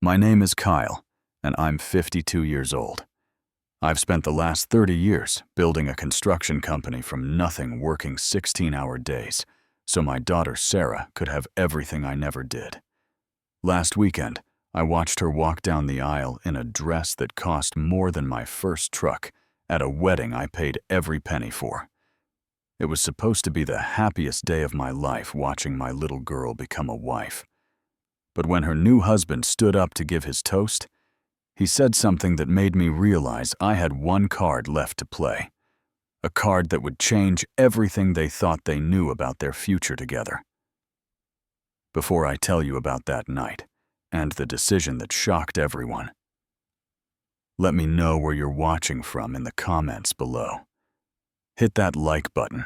My name is Kyle, and I'm 52 years old. I've spent the last 30 years building a construction company from nothing, working 16-hour days, so my daughter Sarah could have everything I never did. Last weekend, I watched her walk down the aisle in a dress that cost more than my first truck at a wedding I paid every penny for. It was supposed to be the happiest day of my life watching my little girl become a wife. But when her new husband stood up to give his toast, he said something that made me realize I had one card left to play, a card that would change everything they thought they knew about their future together. Before I tell you about that night and the decision that shocked everyone, let me know where you're watching from in the comments below. Hit that like button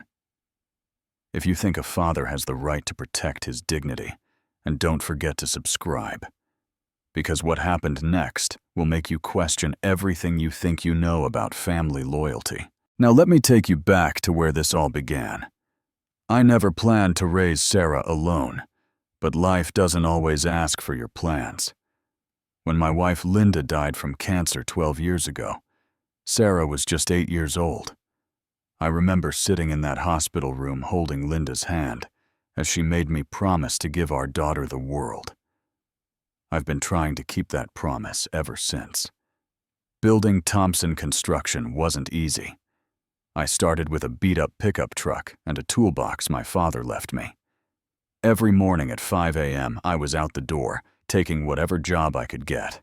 if you think a father has the right to protect his dignity, and don't forget to subscribe, because what happened next will make you question everything you think you know about family loyalty. Now let me take you back to where this all began. I never planned to raise Sarah alone, but life doesn't always ask for your plans. When my wife Linda died from cancer 12 years ago, Sarah was just 8 years old. I remember sitting in that hospital room holding Linda's hand as she made me promise to give our daughter the world. I've been trying to keep that promise ever since. Building Thompson Construction wasn't easy. I started with a beat-up pickup truck and a toolbox my father left me. Every morning at 5 a.m., I was out the door, taking whatever job I could get.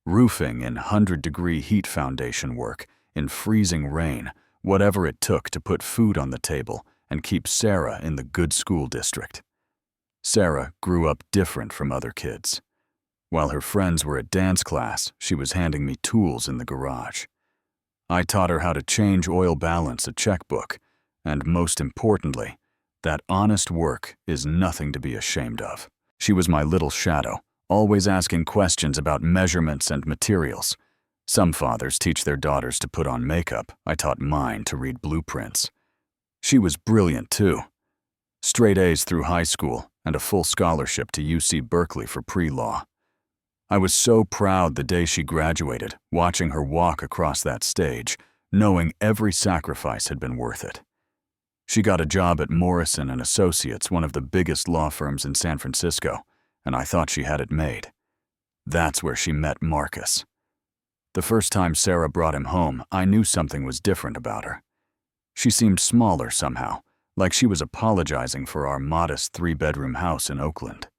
Roofing in 100-degree heat foundation work, in freezing rain, whatever it took to put food on the table and keep Sarah in the good school district. Sarah grew up different from other kids. While her friends were at dance class, she was handing me tools in the garage. I taught her how to change oil balance a checkbook, and most importantly, that honest work is nothing to be ashamed of. She was my little shadow, always asking questions about measurements and materials. Some fathers teach their daughters to put on makeup. I taught mine to read blueprints. She was brilliant too. Straight A's through high school and a full scholarship to UC Berkeley for pre-law. I was so proud the day she graduated, watching her walk across that stage, knowing every sacrifice had been worth it. She got a job at Morrison & Associates, one of the biggest law firms in San Francisco, and I thought she had it made. That's where she met Marcus. The first time Sarah brought him home, I knew something was different about her. She seemed smaller somehow, like she was apologizing for our modest 3-bedroom house in Oakland.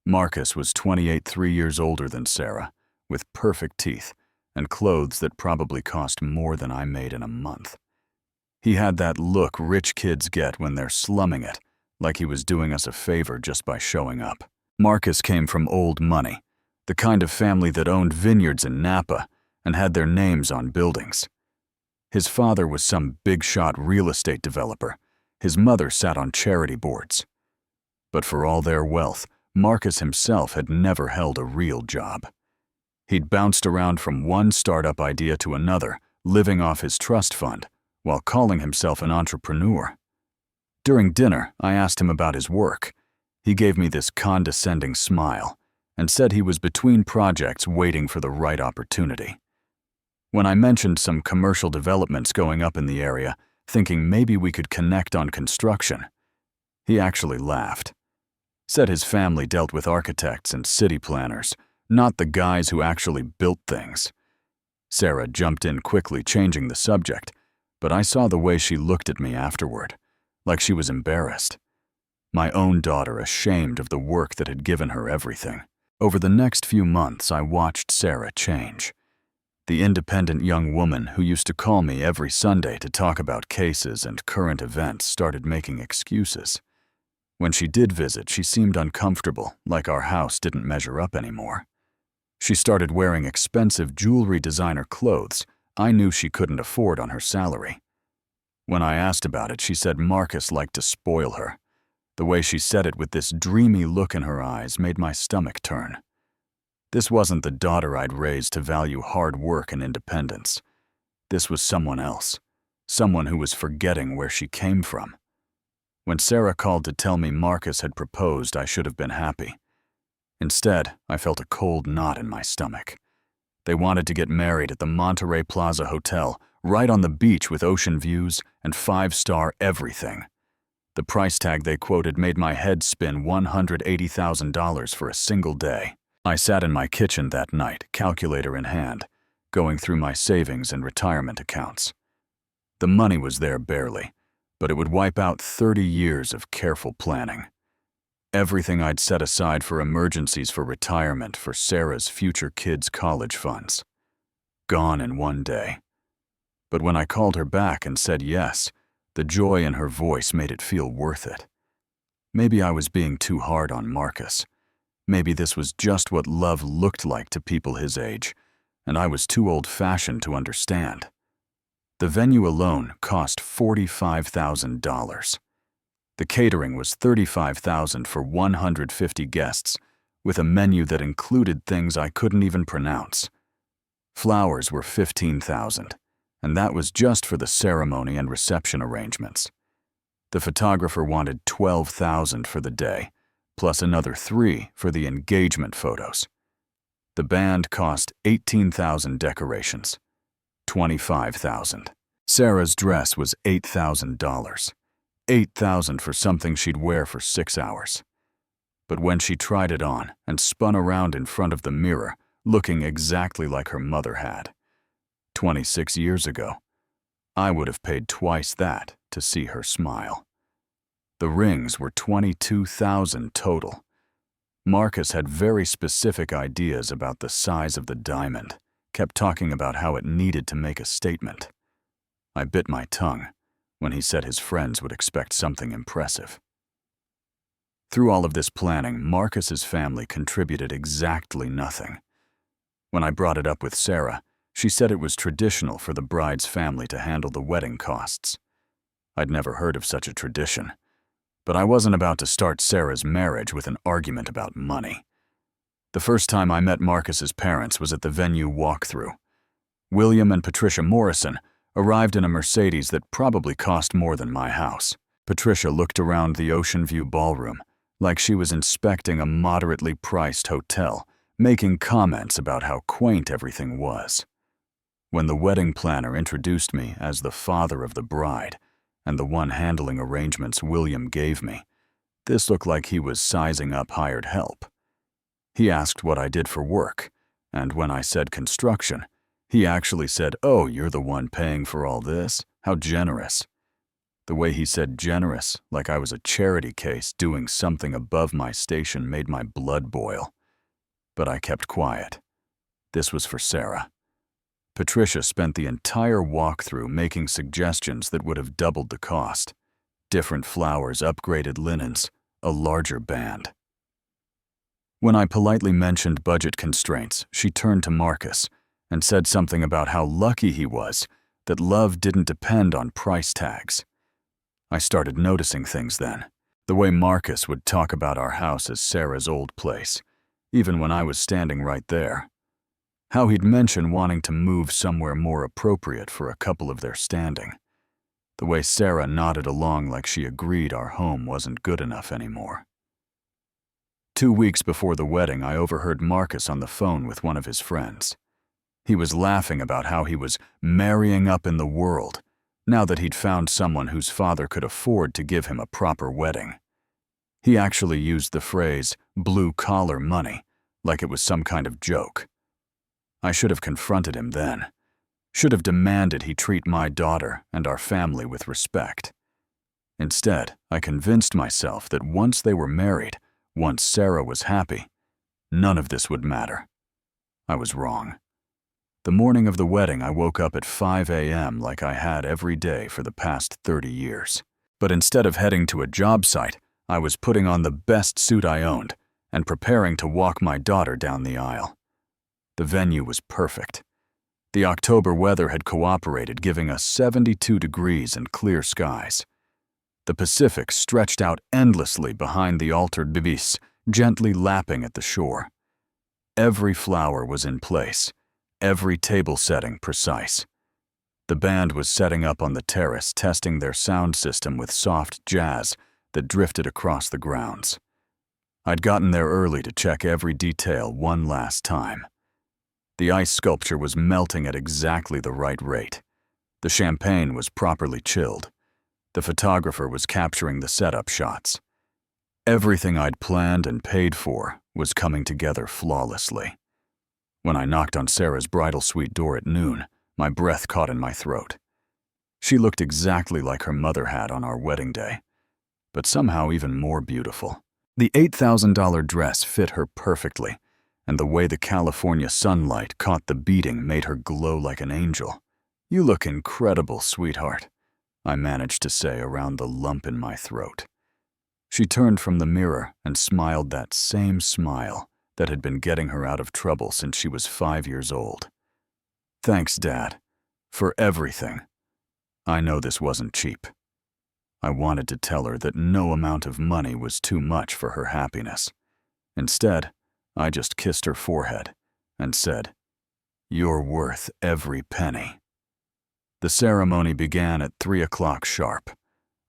Marcus was 28, 3 years older than Sarah, with perfect teeth and clothes that probably cost more than I made in a month. He had that look rich kids get when they're slumming it, like he was doing us a favor just by showing up. Marcus came from old money, the kind of family that owned vineyards in Napa and had their names on buildings. His father was some big-shot real estate developer. His mother sat on charity boards. But for all their wealth, Marcus himself had never held a real job. He'd bounced around from one startup idea to another, living off his trust fund, while calling himself an entrepreneur. During dinner, I asked him about his work. He gave me this condescending smile and said he was between projects waiting for the right opportunity. When I mentioned some commercial developments going up in the area, thinking maybe we could connect on construction, he actually laughed. Said his family dealt with architects and city planners, not the guys who actually built things. Sarah jumped in quickly, changing the subject, but I saw the way she looked at me afterward, like she was embarrassed. My own daughter ashamed of the work that had given her everything. Over the next few months, I watched Sarah change. The independent young woman who used to call me every Sunday to talk about cases and current events started making excuses. When she did visit, she seemed uncomfortable, like our house didn't measure up anymore. She started wearing expensive jewelry designer clothes I knew she couldn't afford on her salary. When I asked about it, she said Marcus liked to spoil her. The way she said it with this dreamy look in her eyes made my stomach turn. This wasn't the daughter I'd raised to value hard work and independence. This was someone else, someone who was forgetting where she came from. When Sarah called to tell me Marcus had proposed, I should have been happy. Instead, I felt a cold knot in my stomach. They wanted to get married at the Monterey Plaza Hotel, right on the beach with ocean views and 5-star everything. The price tag they quoted made my head spin $180,000 for a single day. I sat in my kitchen that night, calculator in hand, going through my savings and retirement accounts. The money was there barely, but it would wipe out 30 years of careful planning. Everything I'd set aside for emergencies, for retirement, for Sarah's future kids' college funds. Gone in one day. But when I called her back and said yes, the joy in her voice made it feel worth it. Maybe I was being too hard on Marcus. Maybe this was just what love looked like to people his age, and I was too old-fashioned to understand. The venue alone cost $45,000. The catering was $35,000 for 150 guests, with a menu that included things I couldn't even pronounce. Flowers were $15,000, and that was just for the ceremony and reception arrangements. The photographer wanted $12,000 for the day, plus another $3,000 for the engagement photos. The band cost $18,000 decorations, $25,000. Sarah's dress was $8,000, $8,000 for something she'd wear for 6 hours. But when she tried it on and spun around in front of the mirror, looking exactly like her mother had, 26 years ago, I would have paid twice that to see her smile. The rings were $22,000 total. Marcus had very specific ideas about the size of the diamond, kept talking about how it needed to make a statement. I bit my tongue when he said his friends would expect something impressive. Through all of this planning, Marcus's family contributed exactly nothing. When I brought it up with Sarah, she said it was traditional for the bride's family to handle the wedding costs. I'd never heard of such a tradition, but I wasn't about to start Sarah's marriage with an argument about money. The first time I met Marcus's parents was at the venue walkthrough. William and Patricia Morrison arrived in a Mercedes that probably cost more than my house. Patricia looked around the Ocean View ballroom like she was inspecting a moderately priced hotel, making comments about how quaint everything was. When the wedding planner introduced me as the father of the bride, and the one handling arrangements William gave me, this looked like he was sizing up hired help. He asked what I did for work, and when I said construction, he actually said, "Oh, you're the one paying for all this? How generous." The way he said generous, like I was a charity case doing something above my station, made my blood boil. But I kept quiet. This was for Sarah. Patricia spent the entire walkthrough making suggestions that would have doubled the cost. Different flowers, upgraded linens, a larger band. When I politely mentioned budget constraints, she turned to Marcus and said something about how lucky he was that love didn't depend on price tags. I started noticing things then. The way Marcus would talk about our house as Sarah's old place, even when I was standing right there. How he'd mention wanting to move somewhere more appropriate for a couple of their standing. The way Sarah nodded along like she agreed our home wasn't good enough anymore. 2 weeks before the wedding, I overheard Marcus on the phone with one of his friends. He was laughing about how he was marrying up in the world, now that he'd found someone whose father could afford to give him a proper wedding. He actually used the phrase, blue-collar money, like it was some kind of joke. I should have confronted him then. Should have demanded he treat my daughter and our family with respect. Instead, I convinced myself that once they were married, once Sarah was happy, none of this would matter. I was wrong. The morning of the wedding, I woke up at 5 a.m. like I had every day for the past 30 years. But instead of heading to a job site, I was putting on the best suit I owned and preparing to walk my daughter down the aisle. The venue was perfect. The October weather had cooperated, giving us 72 degrees and clear skies. The Pacific stretched out endlessly behind the altered bibis, gently lapping at the shore. Every flower was in place, every table setting precise. The band was setting up on the terrace, testing their sound system with soft jazz that drifted across the grounds. I'd gotten there early to check every detail one last time. The ice sculpture was melting at exactly the right rate. The champagne was properly chilled. The photographer was capturing the setup shots. Everything I'd planned and paid for was coming together flawlessly. When I knocked on Sarah's bridal suite door at noon, my breath caught in my throat. She looked exactly like her mother had on our wedding day, but somehow even more beautiful. The $8,000 dress fit her perfectly, and the way the California sunlight caught the beading made her glow like an angel. "You look incredible, sweetheart," I managed to say around the lump in my throat. She turned from the mirror and smiled that same smile that had been getting her out of trouble since she was 5 years old. "Thanks, Dad, for everything. I know this wasn't cheap." I wanted to tell her that no amount of money was too much for her happiness. Instead, I just kissed her forehead and said, "You're worth every penny." The ceremony began at 3 o'clock sharp.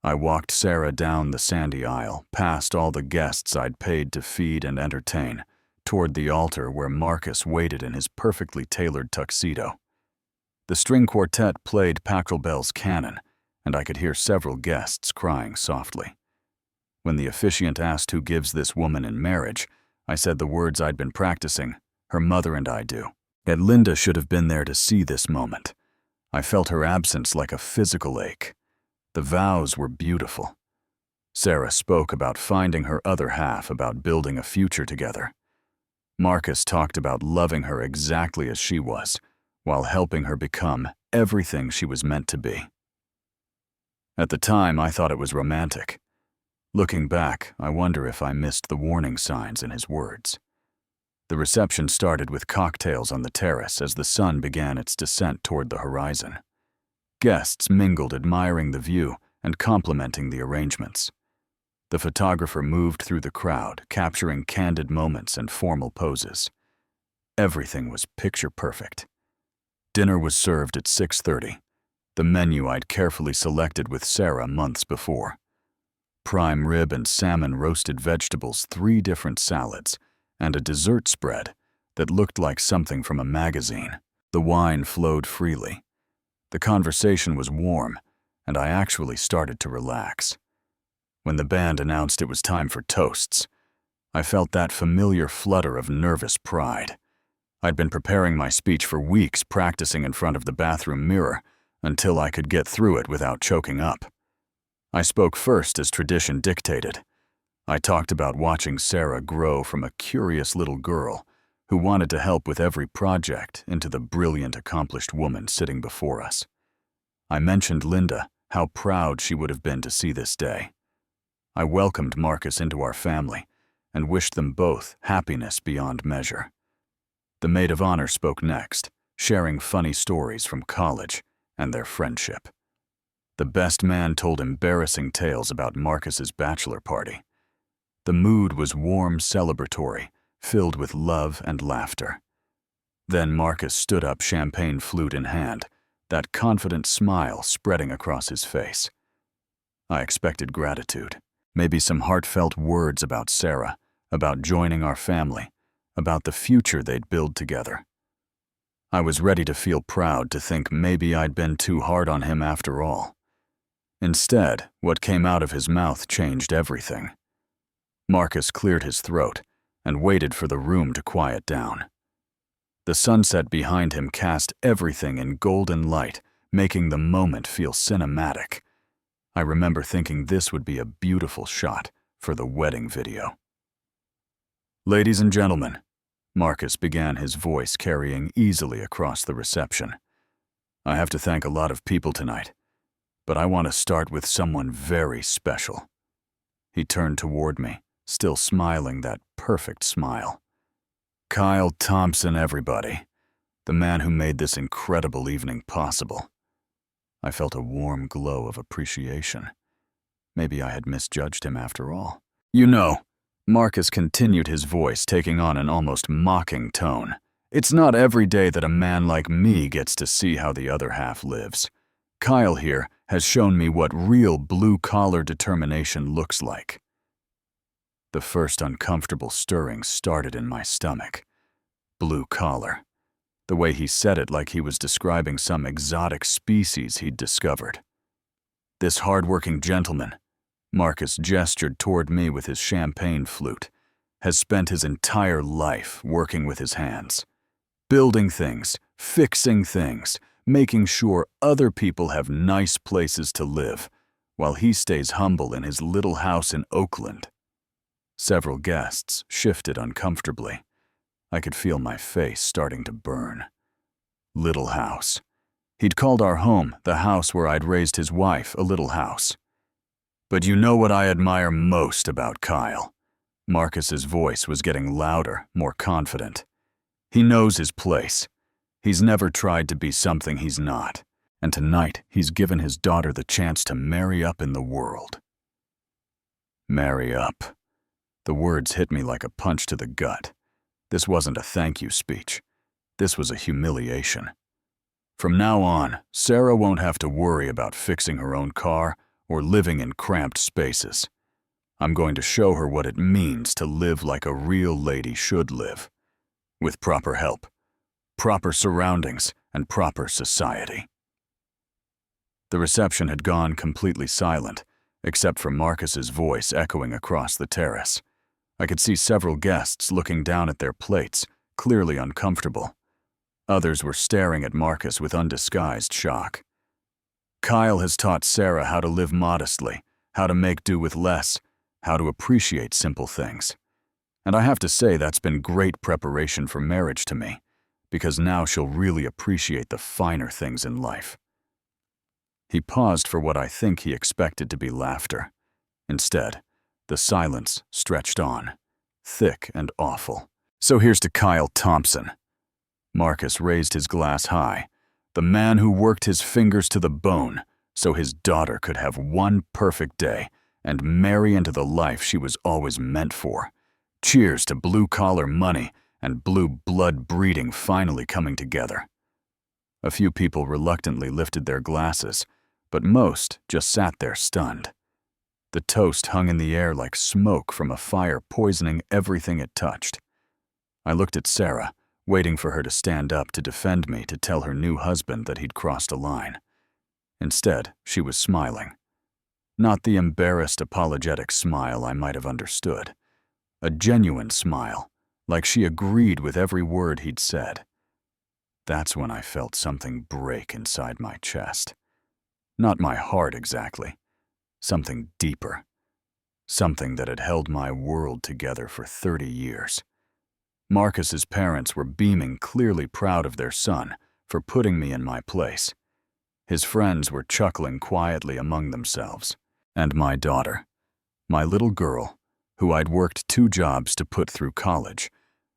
I walked Sarah down the sandy aisle, past all the guests I'd paid to feed and entertain, toward the altar where Marcus waited in his perfectly tailored tuxedo. The string quartet played Pachelbel's Canon, and I could hear several guests crying softly. When the officiant asked who gives this woman in marriage, I said the words I'd been practicing, "Her mother and I do." That Linda should have been there to see this moment. I felt her absence like a physical ache. The vows were beautiful. Sarah spoke about finding her other half, about building a future together. Marcus talked about loving her exactly as she was, while helping her become everything she was meant to be. At the time, I thought it was romantic. Looking back, I wonder if I missed the warning signs in his words. The reception started with cocktails on the terrace as the sun began its descent toward the horizon. Guests mingled, admiring the view and complimenting the arrangements. The photographer moved through the crowd, capturing candid moments and formal poses. Everything was picture perfect. Dinner was served at 6:30, the menu I'd carefully selected with Sarah months before. Prime rib and salmon roasted vegetables, 3 different salads, and a dessert spread that looked like something from a magazine. The wine flowed freely. The conversation was warm, and I actually started to relax. When the band announced it was time for toasts, I felt that familiar flutter of nervous pride. I'd been preparing my speech for weeks, practicing in front of the bathroom mirror until I could get through it without choking up. I spoke first as tradition dictated. I talked about watching Sarah grow from a curious little girl who wanted to help with every project into the brilliant, accomplished woman sitting before us. I mentioned Linda, how proud she would have been to see this day. I welcomed Marcus into our family and wished them both happiness beyond measure. The maid of honor spoke next, sharing funny stories from college and their friendship. The best man told embarrassing tales about Marcus's bachelor party. The mood was warm, celebratory, filled with love and laughter. Then Marcus stood up, champagne flute in hand, that confident smile spreading across his face. I expected gratitude, maybe some heartfelt words about Sarah, about joining our family, about the future they'd build together. I was ready to feel proud, to think maybe I'd been too hard on him after all. Instead, what came out of his mouth changed everything. Marcus cleared his throat and waited for the room to quiet down. The sunset behind him cast everything in golden light, making the moment feel cinematic. I remember thinking this would be a beautiful shot for the wedding video. "Ladies and gentlemen," Marcus began, his voice carrying easily across the reception. "I have to thank a lot of people tonight, but I want to start with someone very special." He turned toward me, still smiling that perfect smile. "Kyle Thompson, everybody. The man who made this incredible evening possible." I felt a warm glow of appreciation. Maybe I had misjudged him after all. "You know," Marcus continued, his voice taking on an almost mocking tone, "it's not every day that a man like me gets to see how the other half lives. Kyle here has shown me what real blue-collar determination looks like." The first uncomfortable stirring started in my stomach. Blue collar. The way he said it like he was describing some exotic species he'd discovered. This hard-working gentleman, Marcus gestured toward me with his champagne flute, has spent his entire life working with his hands. Building things, fixing things, making sure other people have nice places to live, while he stays humble in his little house in Oakland. Several guests shifted uncomfortably. I could feel my face starting to burn. Little house. He'd called our home, the house where I'd raised his wife, a little house. But you know what I admire most about Kyle? Marcus's voice was getting louder, more confident. He knows his place. He's never tried to be something he's not. And tonight, he's given his daughter the chance to marry up in the world. Marry up. The words hit me like a punch to the gut. This wasn't a thank you speech. This was a humiliation. From now on, Sarah won't have to worry about fixing her own car or living in cramped spaces. I'm going to show her what it means to live like a real lady should live, with proper help, proper surroundings, and proper society. The reception had gone completely silent, except for Marcus's voice echoing across the terrace. I could see several guests looking down at their plates, clearly uncomfortable. Others were staring at Marcus with undisguised shock. Kyle has taught Sarah how to live modestly, how to make do with less, how to appreciate simple things. And I have to say that's been great preparation for marriage to me, because now she'll really appreciate the finer things in life. He paused for what I think he expected to be laughter. Instead, the silence stretched on, thick and awful. So here's to Kyle Thompson. Marcus raised his glass high, the man who worked his fingers to the bone so his daughter could have one perfect day and marry into the life she was always meant for. Cheers to blue-collar money and blue blood breeding finally coming together. A few people reluctantly lifted their glasses, but most just sat there stunned. The toast hung in the air like smoke from a fire poisoning everything it touched. I looked at Sarah, waiting for her to stand up to defend me to tell her new husband that he'd crossed a line. Instead, she was smiling. Not the embarrassed, apologetic smile I might have understood. A genuine smile, like she agreed with every word he'd said. That's when I felt something break inside my chest. Not my heart exactly. Something deeper. Something that had held my world together for 30 years. Marcus's parents were beaming, clearly proud of their son for putting me in my place. His friends were chuckling quietly among themselves. And my daughter, my little girl, who I'd worked 2 jobs to put through college,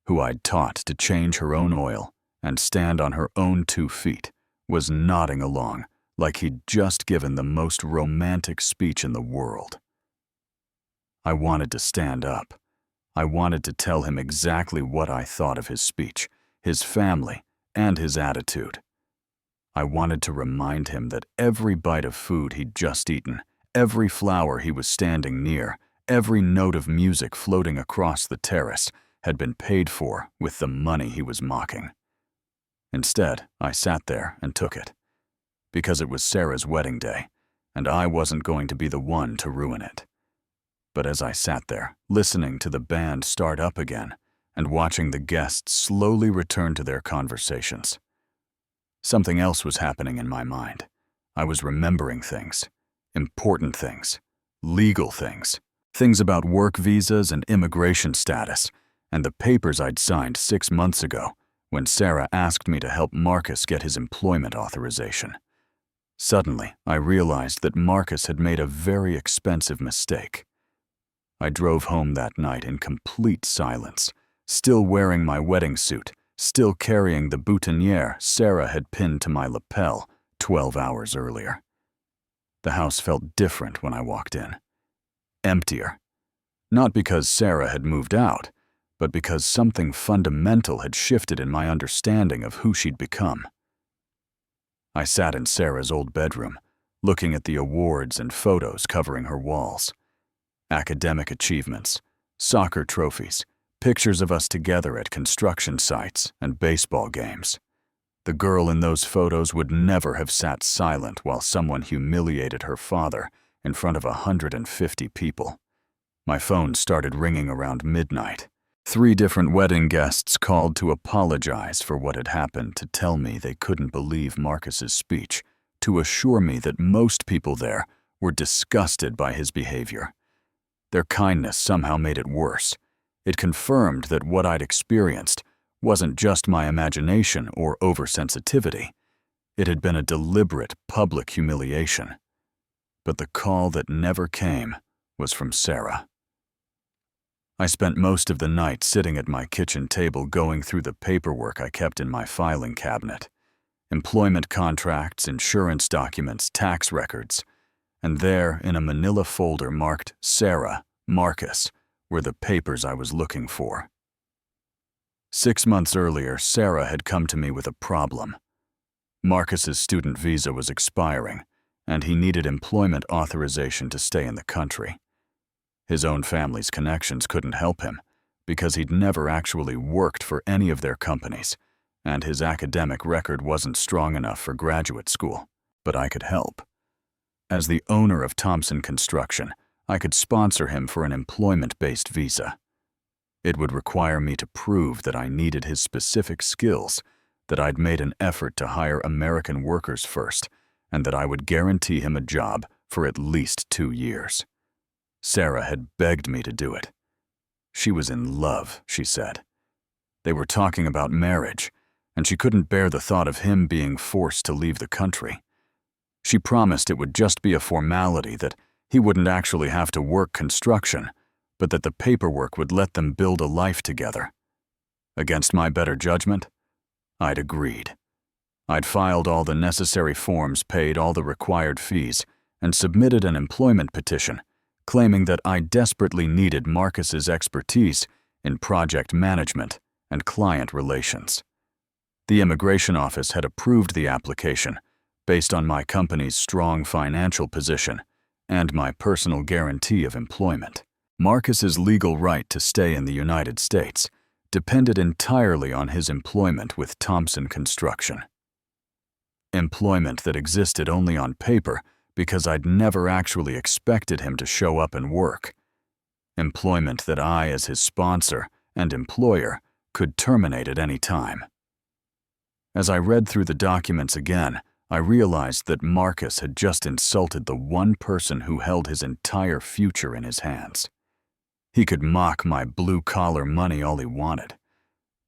who I'd taught to change her own oil and stand on her own 2 feet, was nodding along like he'd just given the most romantic speech in the world. I wanted to stand up. I wanted to tell him exactly what I thought of his speech, his family, and his attitude. I wanted to remind him that every bite of food he'd just eaten, every flower he was standing near, every note of music floating across the terrace had been paid for with the money he was mocking. Instead, I sat there and took it. Because it was Sarah's wedding day, and I wasn't going to be the one to ruin it. But as I sat there, listening to the band start up again, and watching the guests slowly return to their conversations, something else was happening in my mind. I was remembering things, important things, legal things, things about work visas and immigration status, and the papers I'd signed 6 months ago when Sarah asked me to help Marcus get his employment authorization. Suddenly, I realized that Marcus had made a very expensive mistake. I drove home that night in complete silence, still wearing my wedding suit, still carrying the boutonniere Sarah had pinned to my lapel 12 hours earlier. The house felt different when I walked in. Emptier. Not because Sarah had moved out, but because something fundamental had shifted in my understanding of who she'd become. I sat in Sarah's old bedroom, looking at the awards and photos covering her walls. Academic achievements, soccer trophies, pictures of us together at construction sites and baseball games. The girl in those photos would never have sat silent while someone humiliated her father in front of 150 people. My phone started ringing around midnight. 3 different wedding guests called to apologize for what had happened, to tell me they couldn't believe Marcus's speech, to assure me that most people there were disgusted by his behavior. Their kindness somehow made it worse. It confirmed that what I'd experienced wasn't just my imagination or oversensitivity. It had been a deliberate public humiliation. But the call that never came was from Sarah. I spent most of the night sitting at my kitchen table going through the paperwork I kept in my filing cabinet. Employment contracts, insurance documents, tax records. And there, in a manila folder marked Sarah, Marcus, were the papers I was looking for. 6 months earlier, Sarah had come to me with a problem. Marcus's student visa was expiring, and he needed employment authorization to stay in the country. His own family's connections couldn't help him because he'd never actually worked for any of their companies, and his academic record wasn't strong enough for graduate school. But I could help. As the owner of Thompson Construction, I could sponsor him for an employment-based visa. It would require me to prove that I needed his specific skills, that I'd made an effort to hire American workers first, and that I would guarantee him a job for at least 2 years. Sarah had begged me to do it. She was in love, she said. They were talking about marriage, and she couldn't bear the thought of him being forced to leave the country. She promised it would just be a formality, that he wouldn't actually have to work construction, but that the paperwork would let them build a life together. Against my better judgment, I'd agreed. I'd filed all the necessary forms, paid all the required fees, and submitted an employment petition, claiming that I desperately needed Marcus's expertise in project management and client relations. The immigration office had approved the application based on my company's strong financial position and my personal guarantee of employment. Marcus's legal right to stay in the United States depended entirely on his employment with Thompson Construction. Employment that existed only on paper because I'd never actually expected him to show up and work. Employment that I, as his sponsor and employer, could terminate at any time. As I read through the documents again, I realized that Marcus had just insulted the one person who held his entire future in his hands. He could mock my blue-collar money all he wanted,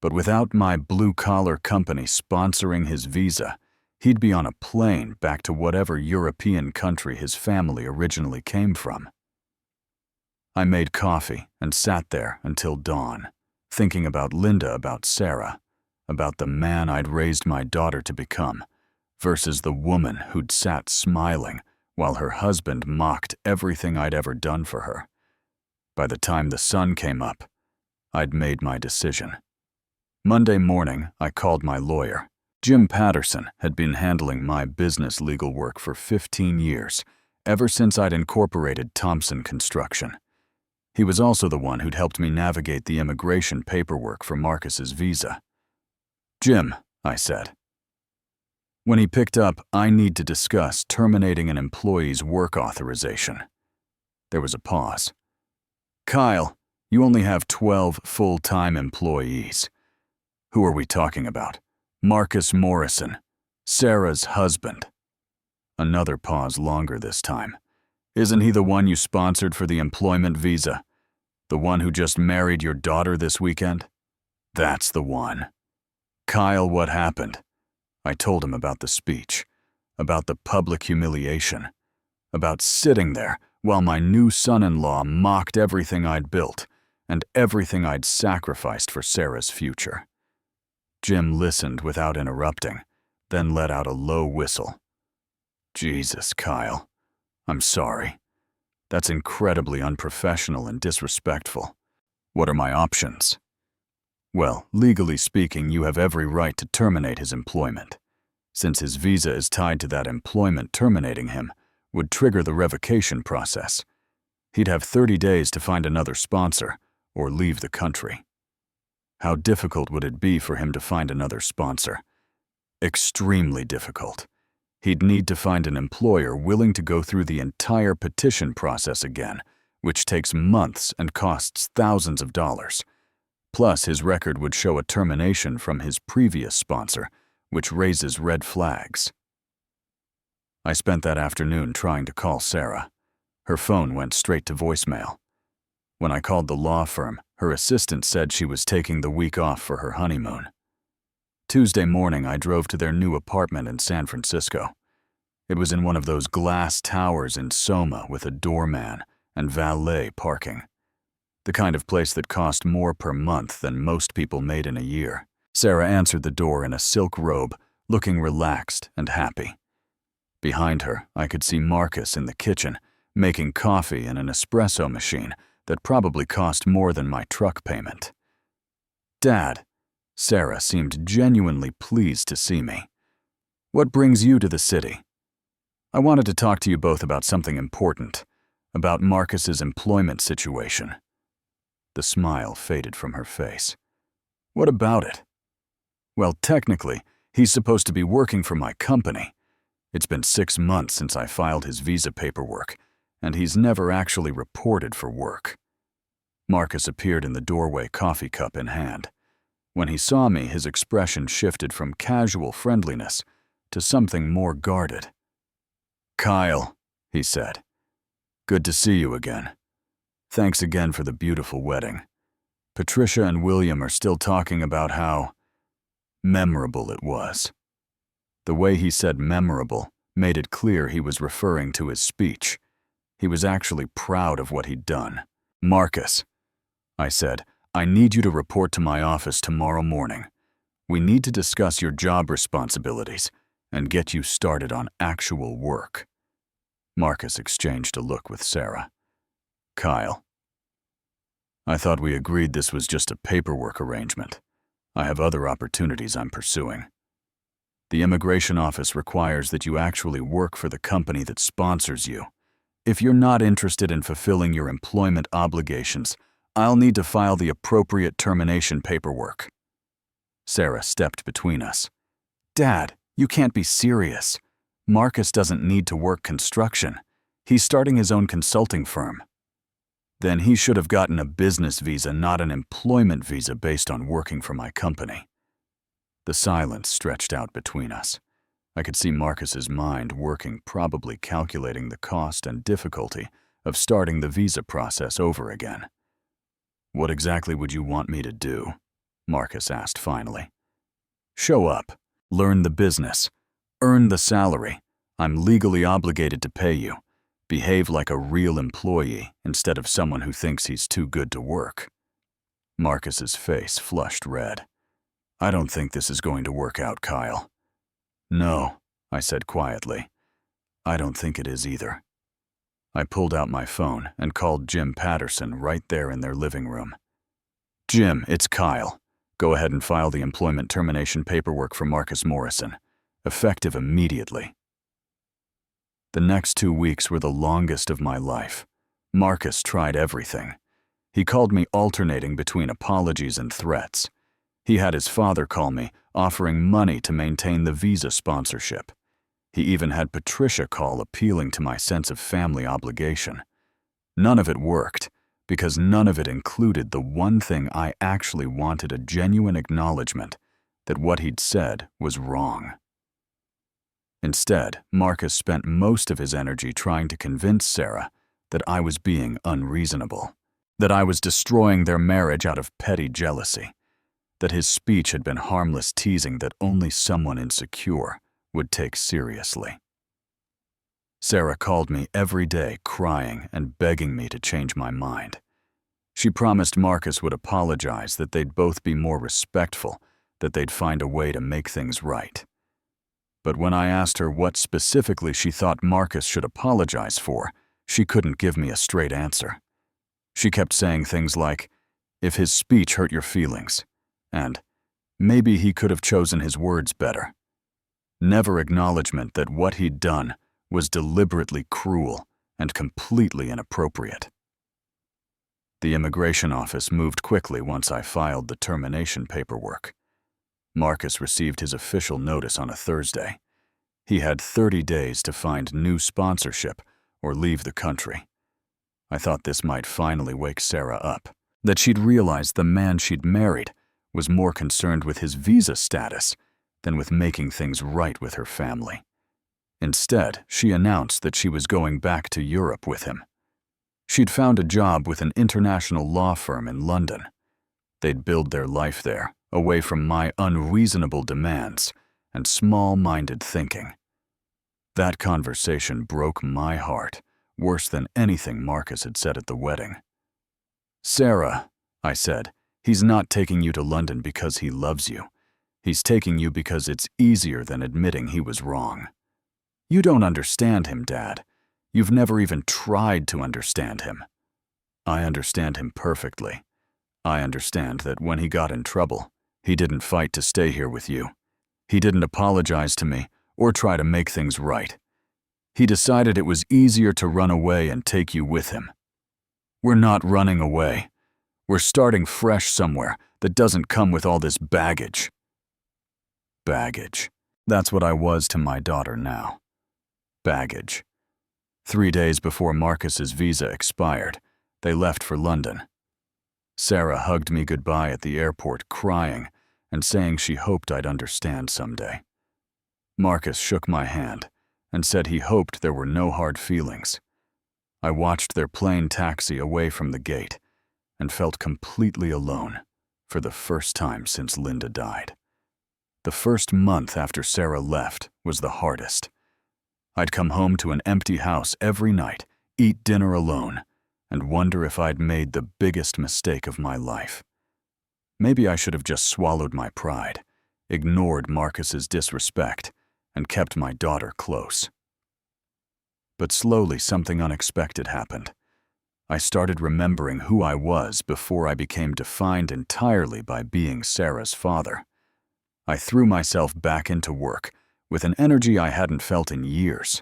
but without my blue-collar company sponsoring his visa, he'd be on a plane back to whatever European country his family originally came from. I made coffee and sat there until dawn, thinking about Linda, about Sarah, about the man I'd raised my daughter to become, versus the woman who'd sat smiling while her husband mocked everything I'd ever done for her. By the time the sun came up, I'd made my decision. Monday morning, I called my lawyer. Jim Patterson had been handling my business legal work for 15 years, ever since I'd incorporated Thompson Construction. He was also the one who'd helped me navigate the immigration paperwork for Marcus's visa. "Jim," I said. When he picked up, "I need to discuss terminating an employee's work authorization." There was a pause. "Kyle, you only have 12 full-time employees. Who are we talking about? Marcus Morrison, Sarah's husband." Another pause, longer this time. "Isn't he the one you sponsored for the employment visa? The one who just married your daughter this weekend?" "That's the one." "Kyle, what happened?" I told him about the speech, about the public humiliation, about sitting there while my new son-in-law mocked everything I'd built and everything I'd sacrificed for Sarah's future. Jim listened without interrupting, then let out a low whistle. "Jesus, Kyle. I'm sorry. That's incredibly unprofessional and disrespectful. What are my options?" "Well, legally speaking, you have every right to terminate his employment. Since his visa is tied to that employment, terminating him would trigger the revocation process. He'd have 30 days to find another sponsor, or leave the country. How difficult would it be for him to find another sponsor? Extremely difficult. He'd need to find an employer willing to go through the entire petition process again, which takes months and costs thousands of dollars. Plus, his record would show a termination from his previous sponsor, which raises red flags. I spent that afternoon trying to call Sarah. Her phone went straight to voicemail. When I called the law firm, her assistant said she was taking the week off for her honeymoon. Tuesday morning, I drove to their new apartment in San Francisco. It was in one of those glass towers in Soma with a doorman and valet parking. The kind of place that cost more per month than most people made in a year. Sarah answered the door in a silk robe, looking relaxed and happy. Behind her, I could see Marcus in the kitchen, making coffee in an espresso machine that probably cost more than my truck payment. "Dad," Sarah seemed genuinely pleased to see me. "What brings you to the city?" "I wanted to talk to you both about something important, about Marcus's employment situation." The smile faded from her face. "What about it?" "Well, technically, he's supposed to be working for my company. It's been 6 months since I filed his visa paperwork, and he's never actually reported for work." Marcus appeared in the doorway, coffee cup in hand. When he saw me, his expression shifted from casual friendliness to something more guarded. "Kyle," he said, "good to see you again. Thanks again for the beautiful wedding. Patricia and William are still talking about how memorable it was." The way he said memorable made it clear he was referring to his speech. He was actually proud of what he'd done. "Marcus," I said, "I need you to report to my office tomorrow morning. We need to discuss your job responsibilities and get you started on actual work." Marcus exchanged a look with Sarah. "Kyle, I thought we agreed this was just a paperwork arrangement. I have other opportunities I'm pursuing. The immigration office requires that you actually work for the company that sponsors you. If you're not interested in fulfilling your employment obligations, I'll need to file the appropriate termination paperwork." Sarah stepped between us. "Dad, you can't be serious. Marcus doesn't need to work construction. He's starting his own consulting firm." "Then he should have gotten a business visa, not an employment visa based on working for my company." The silence stretched out between us. I could see Marcus's mind working, probably calculating the cost and difficulty of starting the visa process over again. "What exactly would you want me to do?" Marcus asked finally. "Show up, learn the business, earn the salary. I'm legally obligated to pay you. Behave like a real employee instead of someone who thinks he's too good to work." Marcus's face flushed red. "I don't think this is going to work out, Kyle." "No," I said quietly. "I don't think it is either." I pulled out my phone and called Jim Patterson right there in their living room. "Jim, it's Kyle. Go ahead and file the employment termination paperwork for Marcus Morrison, effective immediately." The next 2 weeks were the longest of my life. Marcus tried everything. He called me alternating between apologies and threats. He had his father call me, offering money to maintain the visa sponsorship. He even had Patricia call, appealing to my sense of family obligation. None of it worked, because none of it included the one thing I actually wanted: a genuine acknowledgement that what he'd said was wrong. Instead, Marcus spent most of his energy trying to convince Sarah that I was being unreasonable, that I was destroying their marriage out of petty jealousy, that his speech had been harmless teasing that only someone insecure would take seriously. Sarah called me every day, crying and begging me to change my mind. She promised Marcus would apologize, that they'd both be more respectful, that they'd find a way to make things right. But when I asked her what specifically she thought Marcus should apologize for, she couldn't give me a straight answer. She kept saying things like, "If his speech hurt your feelings," and "maybe he could have chosen his words better." Never acknowledgement that what he'd done was deliberately cruel and completely inappropriate. The immigration office moved quickly once I filed the termination paperwork. Marcus received his official notice on a Thursday. He had 30 days to find new sponsorship or leave the country. I thought this might finally wake Sarah up, that she'd realize the man she'd married was more concerned with his visa status than with making things right with her family. Instead, she announced that she was going back to Europe with him. She'd found a job with an international law firm in London. They'd build their life there, away from my unreasonable demands and small-minded thinking. That conversation broke my heart, worse than anything Marcus had said at the wedding. "Sarah," I said, "he's not taking you to London because he loves you. He's taking you because it's easier than admitting he was wrong. You don't understand him, Dad. You've never even tried to understand him." "I understand him perfectly. I understand that when he got in trouble, he didn't fight to stay here with you. He didn't apologize to me or try to make things right. He decided it was easier to run away and take you with him. We're not running away. We're starting fresh somewhere that doesn't come with all this baggage." Baggage. That's what I was to my daughter now. Baggage. 3 days before Marcus's visa expired, they left for London. Sarah hugged me goodbye at the airport, crying and saying she hoped I'd understand someday. Marcus shook my hand and said he hoped there were no hard feelings. I watched their plane taxi away from the gate and felt completely alone for the first time since Linda died. The first month after Sarah left was the hardest. I'd come home to an empty house every night, eat dinner alone, and wonder if I'd made the biggest mistake of my life. Maybe I should have just swallowed my pride, ignored Marcus's disrespect, and kept my daughter close. But slowly something unexpected happened. I started remembering who I was before I became defined entirely by being Sarah's father. I threw myself back into work with an energy I hadn't felt in years.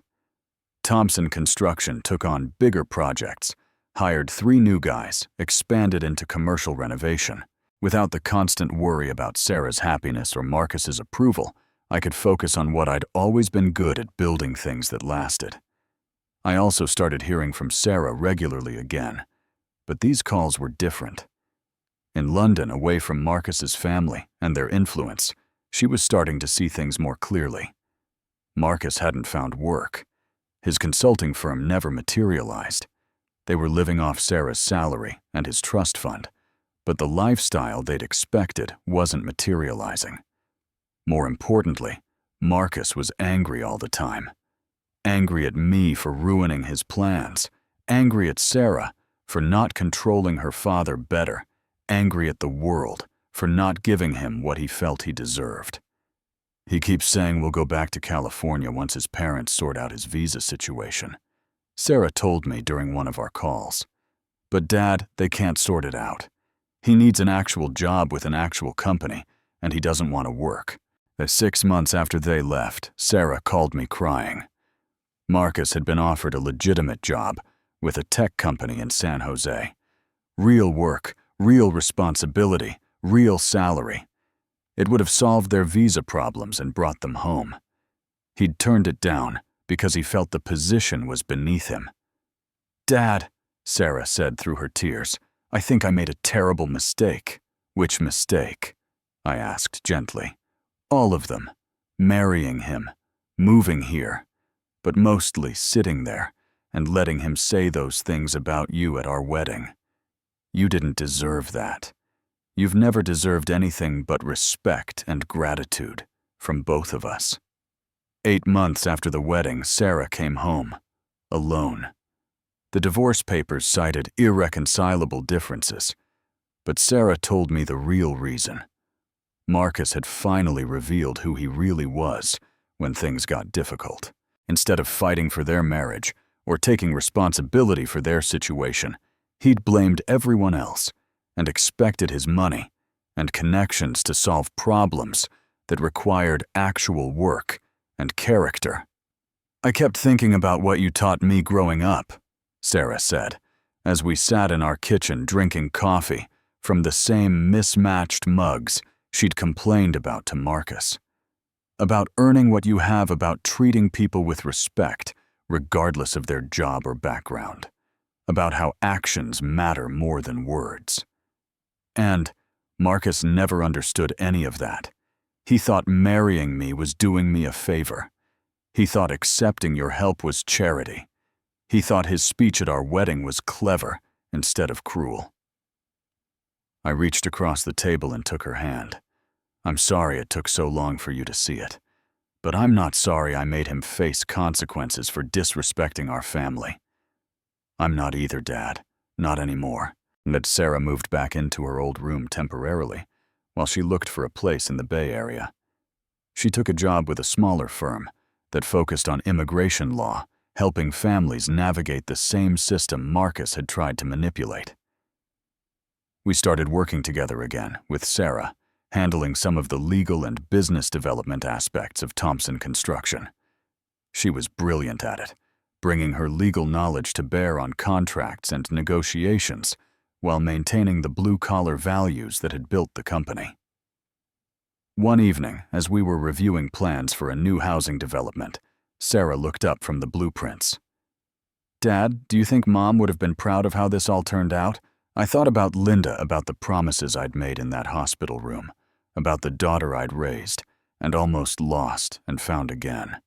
Thompson Construction took on bigger projects, hired 3 new guys, expanded into commercial renovation. Without the constant worry about Sarah's happiness or Marcus's approval, I could focus on what I'd always been good at, building things that lasted. I also started hearing from Sarah regularly again, but these calls were different. In London, away from Marcus's family and their influence, she was starting to see things more clearly. Marcus hadn't found work. His consulting firm never materialized. They were living off Sarah's salary and his trust fund, but the lifestyle they'd expected wasn't materializing. More importantly, Marcus was angry all the time. Angry at me for ruining his plans, angry at Sarah for not controlling her father better, angry at the world for not giving him what he felt he deserved. He keeps saying we'll go back to California once his parents sort out his visa situation. Sarah told me during one of our calls. But Dad, they can't sort it out. He needs an actual job with an actual company, and he doesn't want to work. 6 months after they left, Sarah called me crying. Marcus had been offered a legitimate job with a tech company in San Jose. Real work, real responsibility, real salary. It would have solved their visa problems and brought them home. He'd turned it down because he felt the position was beneath him. "Dad," Sarah said through her tears, "I think I made a terrible mistake." "Which mistake?" I asked gently. "All of them. Marrying him, moving here, but mostly sitting there and letting him say those things about you at our wedding. You didn't deserve that. You've never deserved anything but respect and gratitude from both of us." 8 months after the wedding, Sarah came home, alone. The divorce papers cited irreconcilable differences, but Sarah told me the real reason. Marcus had finally revealed who he really was when things got difficult. Instead of fighting for their marriage or taking responsibility for their situation, he'd blamed everyone else and expected his money and connections to solve problems that required actual work and character. "I kept thinking about what you taught me growing up," Sarah said, as we sat in our kitchen drinking coffee from the same mismatched mugs she'd complained about to Marcus. About earning what you have, about treating people with respect, regardless of their job or background. About how actions matter more than words. And Marcus never understood any of that. He thought marrying me was doing me a favor. He thought accepting your help was charity. He thought his speech at our wedding was clever instead of cruel. I reached across the table and took her hand. I'm sorry it took so long for you to see it, but I'm not sorry I made him face consequences for disrespecting our family. I'm not either, Dad. Not anymore. And Sarah moved back into her old room temporarily, while she looked for a place in the Bay Area. She took a job with a smaller firm that focused on immigration law, helping families navigate the same system Marcus had tried to manipulate. We started working together again, with Sarah, handling some of the legal and business development aspects of Thompson Construction. She was brilliant at it, bringing her legal knowledge to bear on contracts and negotiations, while maintaining the blue-collar values that had built the company. One evening, as we were reviewing plans for a new housing development, Sarah looked up from the blueprints. Dad, do you think Mom would have been proud of how this all turned out? I thought about Linda, about the promises I'd made in that hospital room, about the daughter I'd raised, and almost lost and found again.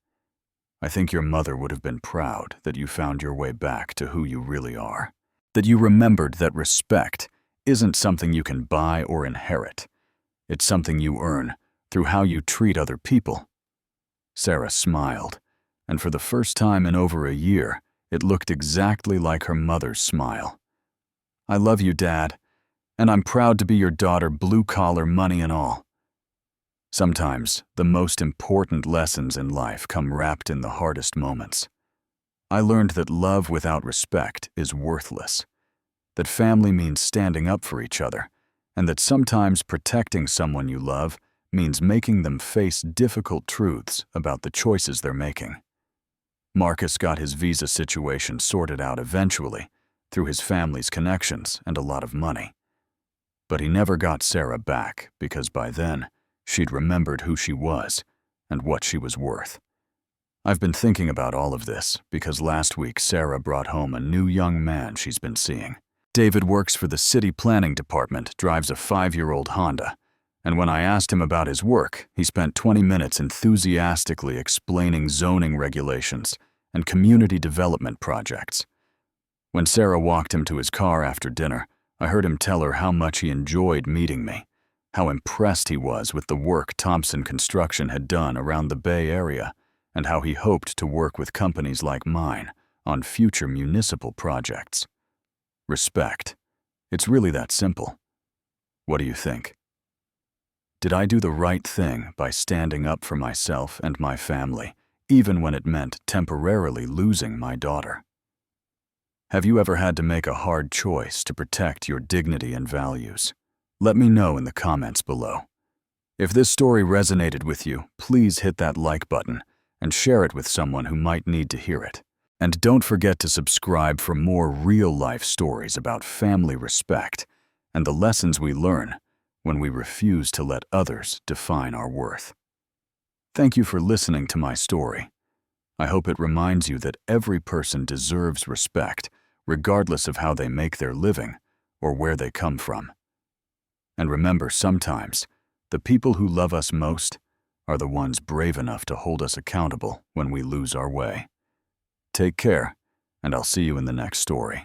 I think your mother would have been proud that you found your way back to who you really are. That you remembered that respect isn't something you can buy or inherit. It's something you earn through how you treat other people. Sarah smiled, and for the first time in over a year, it looked exactly like her mother's smile. I love you, Dad, and I'm proud to be your daughter, blue-collar, money and all. Sometimes, the most important lessons in life come wrapped in the hardest moments. I learned that love without respect is worthless, that family means standing up for each other, and that sometimes protecting someone you love means making them face difficult truths about the choices they're making. Marcus got his visa situation sorted out eventually, through his family's connections and a lot of money. But he never got Sarah back because by then, she'd remembered who she was and what she was worth. I've been thinking about all of this because last week Sarah brought home a new young man she's been seeing. David works for the city planning department, drives a 5-year-old Honda, and when I asked him about his work, he spent 20 minutes enthusiastically explaining zoning regulations and community development projects. When Sarah walked him to his car after dinner, I heard him tell her how much he enjoyed meeting me, how impressed he was with the work Thompson Construction had done around the Bay Area, and how he hoped to work with companies like mine on future municipal projects. Respect. It's really that simple. What do you think? Did I do the right thing by standing up for myself and my family, even when it meant temporarily losing my daughter? Have you ever had to make a hard choice to protect your dignity and values? Let me know in the comments below. If this story resonated with you, please hit that like button and share it with someone who might need to hear it. And don't forget to subscribe for more real-life stories about family respect and the lessons we learn when we refuse to let others define our worth. Thank you for listening to my story. I hope it reminds you that every person deserves respect, regardless of how they make their living or where they come from. And remember, sometimes, the people who love us most are the ones brave enough to hold us accountable when we lose our way. Take care, and I'll see you in the next story.